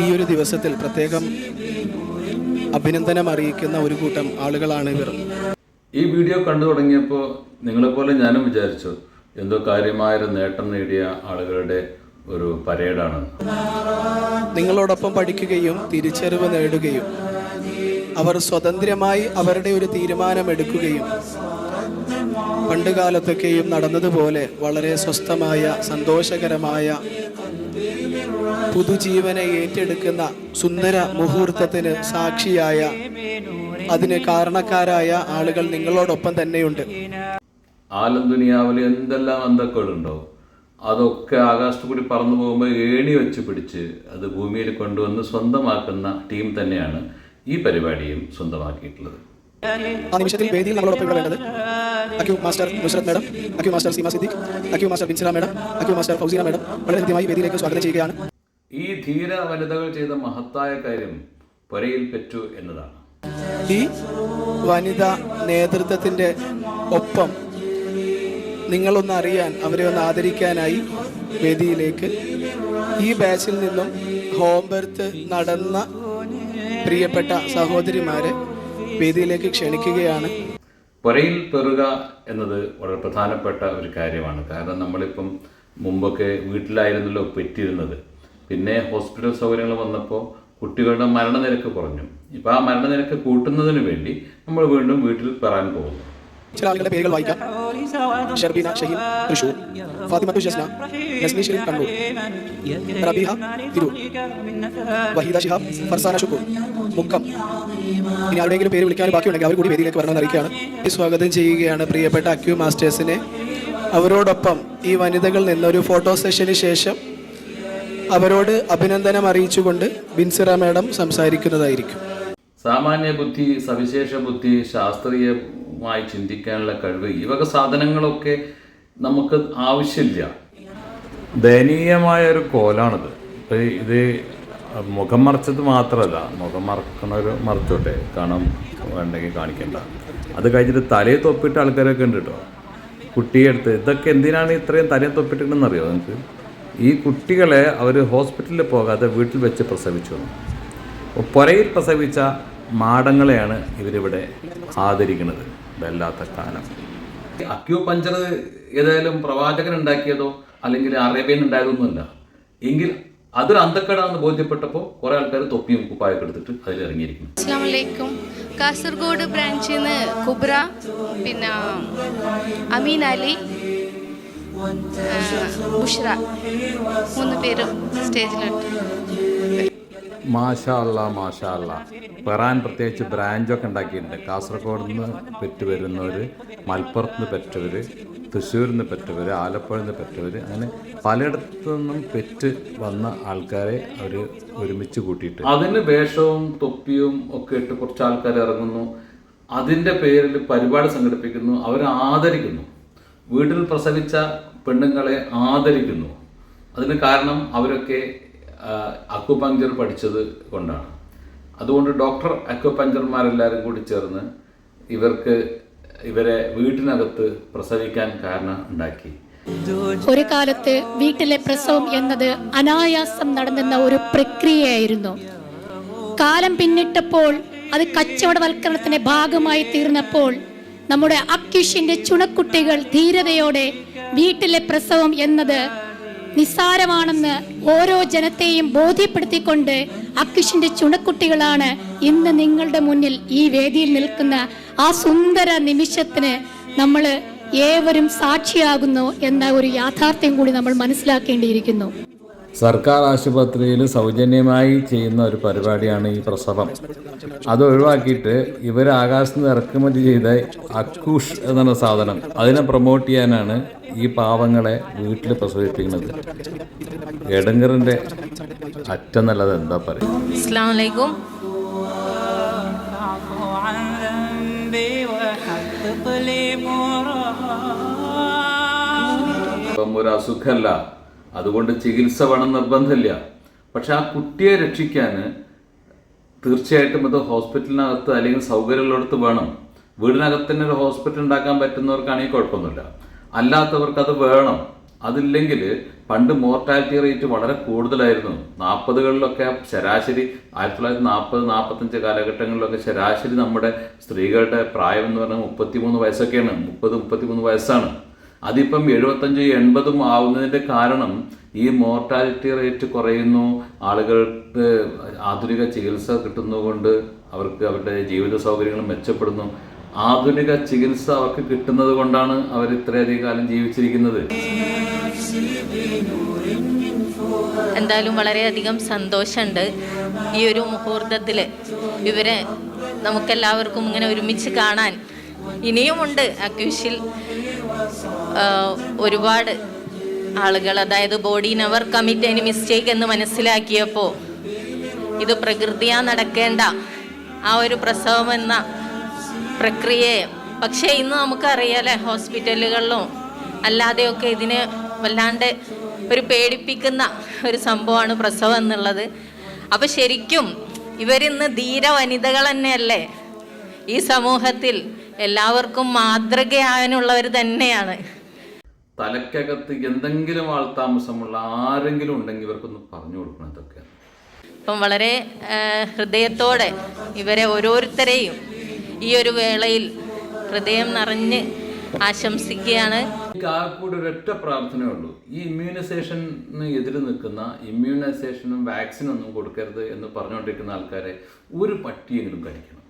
ഈ ഒരു ദിവസത്തിൽ പ്രത്യേകം അഭിനന്ദനം അറിയിക്കുന്ന ഒരു കൂട്ടം ആളുകളാണ് ഇവർ. ഈ വീഡിയോ കണ്ടു തുടങ്ങിയപ്പോൾ നിങ്ങളെപ്പോലെ ഞാനും വിചാരിച്ചു എന്തോ കാര്യമായൊരു നേട്ടം നേടിയ ആളുകളുടെ ഒരു പരേഡാണ്. നിങ്ങളോടൊപ്പം പഠിക്കുകയും തിരിച്ചറിവ് നേടുകയും അവർ സ്വതന്ത്രമായി അവരുടെ ഒരു തീരുമാനമെടുക്കുകയും പണ്ടുകാലത്തൊക്കെയും നടന്നതുപോലെ വളരെ സ്വസ്ഥമായ സന്തോഷകരമായ പുതുജീവനെ ഏറ്റെടുക്കുന്ന സുന്ദര മുഹൂർത്തത്തിന് സാക്ഷിയായ അതിന് കാരണക്കാരായ ആളുകൾ നിങ്ങളോടൊപ്പം തന്നെയുണ്ട്. ആലം ദുനിയാവിൽ എന്തെല്ലാം അന്തക്കളുണ്ടോ അതൊക്കെ ആകാശത്തു കൂടി പറന്നു പോകുമ്പോൾ ഏണി വെച്ച് പിടിച്ച് അത് ഭൂമിയിൽ കൊണ്ടുവന്ന് സ്വന്തമാക്കുന്ന ടീം തന്നെയാണ് ഈ പരിപാടിയും സ്വന്തമാക്കിയിട്ടുള്ളത്. ആ നിമിഷത്തിൽ വേദിയിൽ നമ്മളോടൊപ്പം ഇവിടെ വേണ്ടത് acu master Nusrat madam, acu master Seema Siddique, acu master Binsira madam, acu master Fauzina madam വളരെ കൃത്യമായി വേദിയിലേക്ക് സ്വാഗതം ചെയ്യുകയാണ്. ഈ ധീര വനിതകൾ ചെയ്ത മഹത്തായ കാര്യം പുരയിൽ പെറ്റു എന്നതാണ്. ഈ വനിതാ നേതൃത്വത്തിൻ്റെ ഒപ്പം നിങ്ങളൊന്ന് അറിയാൻ, അവരെ ഒന്ന് ആദരിക്കാനായി വേദിയിലേക്ക് ഈ ബാച്ചിൽ നിന്നും ഹോം ബർത്ത് നടന്ന പ്രിയപ്പെട്ട സഹോദരിമാരെ വേദിയിലേക്ക് ക്ഷണിക്കുകയാണ്. പുരയിൽ പെറുക എന്നത് വളരെ പ്രധാനപ്പെട്ട ഒരു കാര്യമാണ്. കാരണം നമ്മളിപ്പം മുമ്പൊക്കെ വീട്ടിലായിരുന്നല്ലോ പെറ്റിരുന്നത്. പിന്നെ ഹോസ്പിറ്റൽ സൗകര്യങ്ങൾ വന്നപ്പോൾ കുട്ടികളുടെ മരണനിരക്ക് കുറഞ്ഞു. ഇപ്പോൾ ആ മരണനിരക്ക് കൂട്ടുന്നതിന് വേണ്ടി നമ്മൾ വീണ്ടും വീട്ടിൽ പെറാൻ പോകുന്നു. ചില ആളുകളുടെ പേരുകൾ വായിക്കാം. ഷർബീന ഷഹീൻ തൃശൂർ, ഫാത്തിമത്തു ജസ്ന നസ്മി ഷെരീൻ കണ്ണൂർ, റബീഹ തിരൂർ, വഹീദ ഷിഹാബ്, ഫർസാന ഷുക്കൂർ മുക്കം. ഇനി ആരുടെയെങ്കിലും പേര് വിളിക്കാൻ ബാക്കിയുണ്ടെങ്കിൽ അവർ കൂടി വേദിയിലേക്ക് വരണമെന്ന് അറിയിക്കുകയാണ്. സ്വാഗതം ചെയ്യുകയാണ് പ്രിയപ്പെട്ട അക്യൂ മാസ്റ്റേഴ്സിനെ. അവരോടൊപ്പം ഈ വനിതകളിൽ നിന്നൊരു ഫോട്ടോ സെഷന് ശേഷം അവരോട് അഭിനന്ദനം അറിയിച്ചുകൊണ്ട് ബിൻസിറ മാഡം സംസാരിക്കുന്നതായിരിക്കും. സാമാന്യ ബുദ്ധി, സവിശേഷ ബുദ്ധി, ശാസ്ത്രീയമായി ചിന്തിക്കാനുള്ള കഴിവ്, ഈ വക സാധനങ്ങളൊക്കെ നമുക്ക് ആവശ്യമില്ല. ദയനീയമായ ഒരു കോലാണിത്. ഇപ്പം ഇത് മുഖം മറച്ചത് മാത്രമല്ല, മുഖം മറക്കണൊരു മറച്ചോട്ടെ, കാണാൻ വേണ്ടെങ്കിൽ കാണിക്കണ്ട. അത് കഴിഞ്ഞിട്ട് തലയെ തൊപ്പിട്ട ആൾക്കാരൊക്കെ ഉണ്ട് കേട്ടോ. കുട്ടിയെടുത്ത് ഇതൊക്കെ എന്തിനാണ് ഇത്രയും തലയെ തൊപ്പിട്ടിട്ടെന്ന് അറിയോ നിങ്ങൾക്ക്? ഈ കുട്ടികളെ അവർ ഹോസ്പിറ്റലിൽ പോകാതെ വീട്ടിൽ വെച്ച് പ്രസവിച്ചു. പുരയിൽ പ്രസവിച്ച മാടങ്ങളെയാണ് ഇവരിവിടെ ആദരിക്കുന്നത്. വല്ലാത്ത കാലം. അക്യൂ പഞ്ചർ ഏതായാലും പ്രവാചകൻ ഉണ്ടാക്കിയതോ അല്ലെങ്കിൽ അറേബ്യൻ ഉണ്ടായതൊന്നുമല്ല. എങ്കിൽ അതൊരു അന്തക്കേടാണെന്ന് ബോധ്യപ്പെട്ടപ്പോൾ കുറേ ആൾക്കാർ തൊപ്പിയും കുപ്പായൊക്കെ എടുത്തിട്ട് അതിൽ ഇറങ്ങിയിരിക്കുന്നു. അസ്സലാമു അലൈക്കും. കാസർഗോഡ് ബ്രാഞ്ചിൽ നിന്ന് കുബ്ര, പിന്നെ അമീൻ അലി, ബുഷ്ര, 3 പേരും സ്റ്റേജിലുണ്ട്. മാഷാ അല്ലാ, മാഷാ അല്ലാ. പെറാൻ പ്രത്യേകിച്ച് ബ്രാഞ്ചൊക്കെ ഉണ്ടാക്കിയിട്ടുണ്ട്. കാസർഗോഡ് നിന്ന് പെറ്റ് വരുന്നവർ, മലപ്പുറത്ത് നിന്ന് പെറ്റവർ, തൃശ്ശൂരിൽ നിന്ന് പെറ്റവർ, ആലപ്പുഴയിൽ നിന്ന് പെറ്റവർ, അങ്ങനെ പലയിടത്തു നിന്നും പെറ്റ് വന്ന ആൾക്കാരെ അവർ ഒരുമിച്ച് കൂട്ടിയിട്ട് അതിന് വേഷവും തൊപ്പിയും ഒക്കെ ഇട്ട് കുറച്ച് ആൾക്കാർ ഇറങ്ങുന്നു. അതിൻ്റെ പേരിൽ പരിപാടി സംഘടിപ്പിക്കുന്നു. അവരെ ആദരിക്കുന്നു. വീട്ടിൽ പ്രസവിച്ച പെണ്ണുങ്ങളെ ആദരിക്കുന്നു. അതിന് കാരണം അവരൊക്കെ അക്യുപങ്ചർ പഠിച്ചത് കൊണ്ടാണ്. അതുകൊണ്ട് ഡോക്ടർ അക്യുപങ്ചർമാരെല്ലാവരും കൂടി ചേർന്ന് ഇവരെ വീട്ടിനകത്ത് പ്രസവിക്കാൻ കാരണം ഉണ്ടാക്കി. ഒരു കാലത്ത് വീട്ടിലെ പ്രസവം എന്നത് അനായാസം നടന്നുന്ന ഒരു പ്രക്രിയയായിരുന്നു. കാലം പിന്നിട്ടപ്പോൾ അത് കച്ചവടവൽക്കരണത്തിന്റെ ഭാഗമായി തീർന്നപ്പോൾ നമ്മുടെ അക്യുഷിന്റെ ചുണക്കുട്ടികൾ ധീരതയോടെ വീട്ടിലെ പ്രസവം എന്നത് നിസ്സാരമാണെന്ന് ഓരോ ജനത്തെയും ബോധ്യപ്പെടുത്തിക്കൊണ്ട് അക്യുഷിന്റെ ചുണക്കുട്ടികളാണ് ഇന്ന് നിങ്ങളുടെ മുന്നിൽ ഈ വേദിയിൽ നിൽക്കുന്ന ആ സുന്ദര നിമിഷത്തിന് നമ്മൾ ഏവരും സാക്ഷിയാകുന്നു എന്ന ഒരു യാഥാർത്ഥ്യം കൂടി നമ്മൾ മനസ്സിലാക്കേണ്ടിയിരിക്കുന്നു. സർക്കാർ ആശുപത്രിയിൽ സൗജന്യമായി ചെയ്യുന്ന ഒരു പരിപാടിയാണ് ഈ പ്രസവം. അത് ഒഴിവാക്കിയിട്ട് ഇവർ ആകാശത്ത് നിന്ന് ഇറക്കുമതി ചെയ്ത അക്കൂഷ് എന്ന സാധനം അതിനെ പ്രൊമോട്ട് ചെയ്യാനാണ് ഈ പാവങ്ങളെ വീട്ടിൽ പ്രസവിപ്പിക്കുന്നത്. എടങ്കറിൻ്റെ അറ്റം നല്ലത് എന്താ പറയുക. അസ്സലാമു അലൈക്കും. ഒരു അസുഖമല്ല, അതുകൊണ്ട് ചികിത്സ വേണം നിർബന്ധമില്ല. പക്ഷെ ആ കുട്ടിയെ രക്ഷിക്കാൻ തീർച്ചയായിട്ടും അത് ഹോസ്പിറ്റലിനകത്ത് അല്ലെങ്കിൽ സൗകര്യമുള്ളിടത്ത് വേണം. വീടിനകത്ത് തന്നെ ഒരു ഹോസ്പിറ്റൽ ഉണ്ടാക്കാൻ പറ്റുന്നവർക്കാണെങ്കിൽ കുഴപ്പമൊന്നുമില്ല. അല്ലാത്തവർക്ക് അത് വേണം. അതില്ലെങ്കിൽ പണ്ട് മോർട്ടാലിറ്റി റേറ്റ് വളരെ കൂടുതലായിരുന്നു. 40കളിലൊക്കെ ശരാശരി 1940-45 കാലഘട്ടങ്ങളിലൊക്കെ ശരാശരി നമ്മുടെ സ്ത്രീകളുടെ പ്രായം എന്ന് പറഞ്ഞാൽ 33 വയസ്സൊക്കെയാണ്. 30-33 വയസ്സാണ്. അതിപ്പം 75-80 ആവുന്നതിൻ്റെ കാരണം ഈ മോർട്ടാലിറ്റി റേറ്റ് കുറയുന്നു, ആളുകൾക്ക് ആധുനിക ചികിത്സ കിട്ടുന്നതുകൊണ്ട് അവർക്ക് അവരുടെ ജീവിത സൗകര്യങ്ങൾ മെച്ചപ്പെടുന്നു. ആധുനിക ചികിത്സ അവർക്ക് കിട്ടുന്നത് കൊണ്ടാണ് അവർ ഇത്രയധികം കാലം ജീവിച്ചിരിക്കുന്നത്. എന്തായാലും വളരെയധികം സന്തോഷമുണ്ട് ഈ ഒരു മുഹൂർത്തത്തിൽ ഇവരെ നമുക്കെല്ലാവർക്കും ഇങ്ങനെ ഒരുമിച്ച് കാണാൻ. ഇനിയുമുണ്ട് അക്യൂഷിൽ ഒരുപാട് ആളുകൾ, അതായത് body never commit any mistake എന്ന് മനസ്സിലാക്കിയപ്പോൾ ഇത് പ്രകൃതിയാ നടക്കേണ്ട ആ ഒരു പ്രസവം എന്ന പ്രക്രിയയെ, പക്ഷേ ഇന്ന് നമുക്കറിയാലേ ഹോസ്പിറ്റലുകളിലും അല്ലാതെയൊക്കെ ഇതിന് വല്ലാണ്ട് ഒരു പേടിപ്പിക്കുന്ന ഒരു സംഭവമാണ് പ്രസവം എന്നുള്ളത്. അപ്പം ശരിക്കും ഇവരിന്ന് ധീര വനിതകൾ തന്നെയല്ലേ, ഈ സമൂഹത്തിൽ എല്ലാവർക്കും മാതൃകയാകാനുള്ളവർ തന്നെയാണ്. തലക്കകത്ത് എന്തെങ്കിലും ആൾതാമസമുള്ള ആരെങ്കിലും ഉണ്ടെങ്കിൽ ഇവർക്കൊന്ന് പറഞ്ഞു കൊടുക്കണം. ഇതൊക്കെ അപ്പം വളരെ ഹൃദയത്തോടെ ഇവരെ ഓരോരുത്തരെയും ഈ ഒരു വേളയിൽ ഹൃദയം നിറഞ്ഞ് ആശംസിക്കുകയാണ്. ആകെക്കൂടി ഒരൊറ്റ പ്രാർത്ഥനയേ ഉള്ളൂ. ഈ ഇമ്മ്യൂണൈസേഷന് എതിര് നിൽക്കുന്ന, ഇമ്മ്യൂണൈസേഷനും വാക്സിനൊന്നും കൊടുക്കരുത് എന്ന് പറഞ്ഞുകൊണ്ടിരിക്കുന്ന ആൾക്കാരെ ഒരു പട്ടിയെങ്കിലും കഴിക്കണം.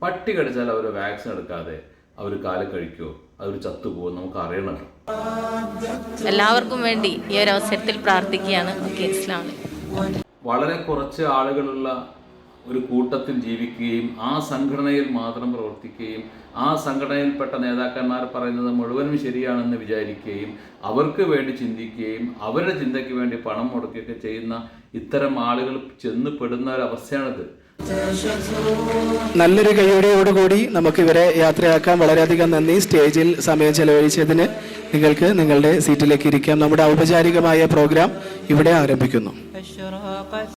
പട്ടി കടിച്ചാൽ അവർ വാക്സിൻ എടുക്കാതെ അവർ കാല് കഴിക്കുമോ, അവർ ചത്തുപോകും, നമുക്ക് അറിയണമല്ലോ. എല്ലാവർക്കും വേണ്ടി ഈ ഒരു അവസരത്തിൽ പ്രാർത്ഥിക്കുകയാണ്. ഓക്കെ, അസ്സലാമു അലൈക്കും. വളരെ കുറച്ച് ആളുകളുള്ള ഒരു കൂട്ടത്തിൽ ജീവിക്കുകയും ആ സംഘടനയിൽ മാത്രം പ്രവർത്തിക്കുകയും ആ സംഘടനയിൽപ്പെട്ട നേതാക്കന്മാർ പറയുന്നത് മുഴുവനും ശരിയാണെന്ന് വിചാരിക്കുകയും അവർക്ക് വേണ്ടി ചിന്തിക്കുകയും അവരുടെ ചിന്തയ്ക്ക് വേണ്ടി പണം മുടക്കുകയൊക്കെ ചെയ്യുന്ന ഇത്തരം ആളുകൾ ചെന്ന് പെടുന്ന ഒരവസ്ഥയാണിത്. നല്ലൊരു കൈയോടെയോടുകൂടി നമുക്ക് ഇവരെ യാത്രയാക്കാൻ. വളരെയധികം നന്ദി. സ്റ്റേജിൽ സമയം ചെലവഴിച്ചതിന് നിങ്ങൾക്ക് നിങ്ങളുടെ സീറ്റിലേക്ക് ഇരിക്കാം. നമ്മുടെ ഔപചാരികമായ പ്രോഗ്രാം ഇവിടെ ആരംഭിക്കുന്നു.